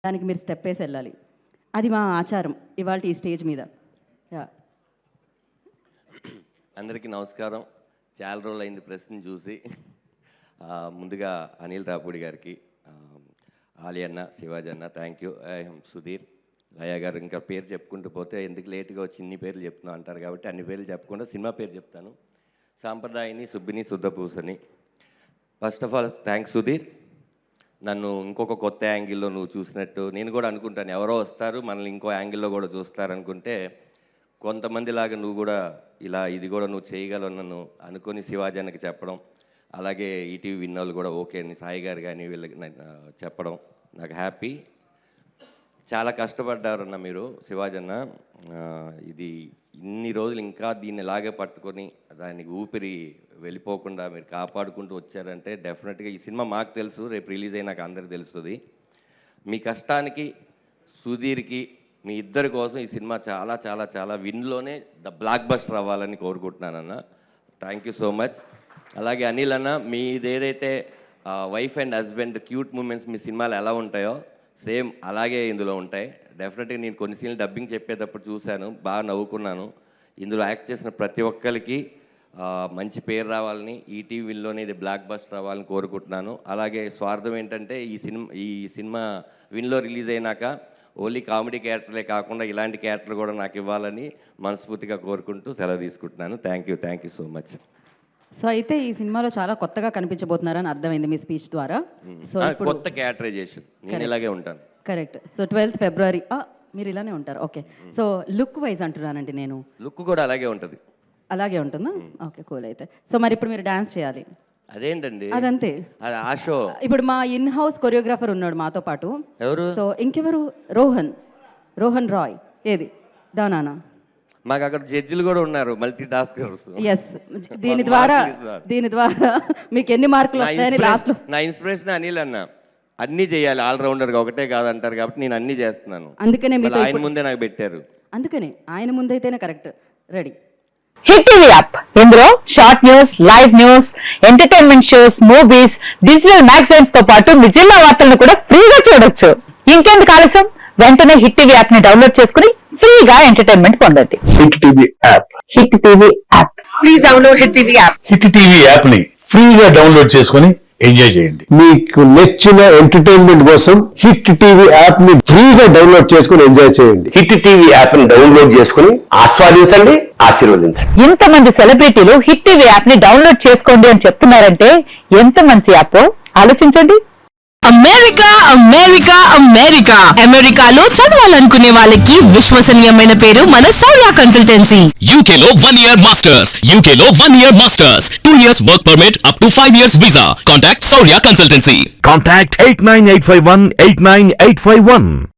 దానికి మీరు స్టెప్ వేసి వెళ్ళాలి. అది మా ఆచారం ఇవాళ ఈ స్టేజ్ మీద. అందరికీ నమస్కారం. చాలా రోజులు అయింది ప్రెస్ని చూసి. ముందుగా అనిల్ రాపూడి గారికి, ఆలి అన్న, శివాజీ అన్న, థ్యాంక్ యూ. సుధీర్, లయ గారు, ఇంకా పేరు చెప్పుకుంటూ పోతే ఎందుకు లేట్గా వచ్చి ఇన్ని పేర్లు చెప్తున్నా అంటారు కాబట్టి అన్ని పేర్లు చెప్పకుండా సినిమా పేరు చెప్తాను. సాంప్రదాయని, సుబ్బిని, శుద్ధపూసని. First of all thanks Sudheer. నన్ను ఇంకొక కొత్త యాంగిల్లో నువ్వు చూసినట్టు నేను కూడా అనుకుంటాను. ఎవరో వస్తారు మనల్ని ఇంకో యాంగిల్లో కూడా చూస్తారనుకుంటే కొంతమందిలాగా నువ్వు కూడా ఇలా ఇది కూడా నువ్వు చేయగలవు నన్ను అనుకొని శివాజీ అన్నకి చెప్పడం, అలాగే ఈటీవీ విన్నోళ్ళు కూడా ఓకే అని సాయి గారు కానీ వీళ్ళకి చెప్పడం నాకు హ్యాపీ. చాలా కష్టపడ్డారన్న మీరు శివాజీ అన్న. ఇది ఇన్ని రోజులు ఇంకా దీన్ని ఇలాగే పట్టుకొని దానికి ఊపిరి వెళ్ళిపోకుండా మీరు కాపాడుకుంటూ వచ్చారంటే డెఫినెట్గా ఈ సినిమా మాకు తెలుసు, రేపు రిలీజ్ అయినాక అందరికి తెలుస్తుంది. మీ కష్టానికి సుధీర్కి మీ ఇద్దరి కోసం ఈ సినిమా చాలా చాలా చాలా విన్లోనే ద బ్లాక్ బస్టర్ అవ్వాలని కోరుకుంటున్నానన్న. Thank you so much. అలాగే అనిల్ అన్న, మీది ఏదైతే wife and husband cute moments మీ సినిమాలో ఎలా ఉంటాయో సేమ్ అలాగే ఇందులో ఉంటాయి. డెఫినెట్గా నేను కొన్ని సీన్లు డబ్బింగ్ చెప్పేటప్పుడు చూశాను, బాగా నవ్వుకున్నాను. ఇందులో యాక్ట్ చేసిన ప్రతి ఒక్కరికి మంచి పేరు రావాలని, ఈటీవీలోనే ఇది బ్లాక్ బస్టర్ అవ్వాలని కోరుకుంటున్నాను. అలాగే స్వార్థం ఏంటంటే ఈ సినిమా విన్లో రిలీజ్ అయినాక ఓన్లీ కామెడీ క్యారెక్టర్లే కాకుండా ఇలాంటి క్యారెక్టర్ కూడా నాకు ఇవ్వాలని మనస్ఫూర్తిగా కోరుకుంటూ సెలవు తీసుకుంటున్నాను. Thank you so much. So అయితే ఈ సినిమాలో చాలా కొత్తగా కనిపించబోతున్నారని అర్థమైంది మీ స్పీచ్ ద్వారా. సో కొత్త క్యారెక్టరైజేషన్, నేను ఇలాగే ఉంటాను. కరెక్ట్. సో 12th February మీరు ఇలానే ఉంటారు. ఓకే. సో లుక్ వైజ్ అంటున్నానండి నేను. లుక్ కూడా అలాగే ఉంటుంది. అలాగే ఉంటుందా? Okay, cool. అయితే సో మరి ఇప్పుడు మీరు డాన్స్ చేయాలి. అదేంటండి? అదంతే. ఆ షో ఇప్పుడు మా ఇన్ హౌస్ కొరియోగ్రాఫర్ ఉన్నాడు మాతో పాటు. ఎవరు? సో ఇంకెవరు? రోహన్ రాయ్. ఏది దానానా? మాకు అక్కడ జడ్జిలు కూడా ఉన్నారు, మల్టీ టాస్కర్స్. ఎస్. దీని ద్వారా మీకు ఎన్ని మార్కులు వస్తాయని లాస్ట్లో. నా ఇన్స్పిరేషన్ అనిల్ అన్న. అన్నీ చేయాలి, ఆల్రౌండర్గా ఒకటే కాదంటారు కాబట్టి నేను అన్నీ చేస్తున్నాను. అందుకనే మీరు ఆయన ముందే నాకు పెట్టారు. అందుకనే ఆయన ముందైతేనే correct. Ready. Hit TV app. ఇందులో short news, live news, entertainment shows, movies, digital magazines తో పాటు మీ జిల్లా వార్తలను కూడా ఫ్రీగా చూడొచ్చు. ఇంకెందుకు ఆలస్యం? వెంటనే హిట్ టీవీ యాప్ ని డౌన్లోడ్ చేసుకుని ఫ్రీగా ఎంటర్టైన్మెంట్ పొందండి. Hit TV app. Hit TV app. Please download hit TV app. Hit TV app ని ఫ్రీగా డౌన్లోడ్ చేసుకుని ఎంజాయ్ చేయండి. మీకు నచ్చిన ఎంటర్టైన్మెంట్ కోసం హిట్ టీవీ యాప్ ని ఫ్రీగా డౌన్లోడ్ చేసుకుని ఎంజాయ్ చేయండి. హిట్ టీవీ యాప్ ని డౌన్లోడ్ చేసుకుని ఆస్వాదించండి, ఆశీర్వదించండి. ఇంతమంది సెలబ్రిటీలు హిట్ టీవీ యాప్ ని డౌన్లోడ్ చేసుకోండి అని చెప్తున్నారంటే ఎంత మంచి యాప్ ఆలోచించండి. అమెరికా అమెరికా అమెరికా అమెరికాలో చదవాలనుకునే వాళ్ళకి విశ్వసనీయమైన పేరు మన సౌర్య కన్సల్టెన్సీ. UK లో 1 year masters, UK లో 1 year masters, 2 years work permit up to 5 years visa. Contact Saurya Consultancy. Contact 89851 89851.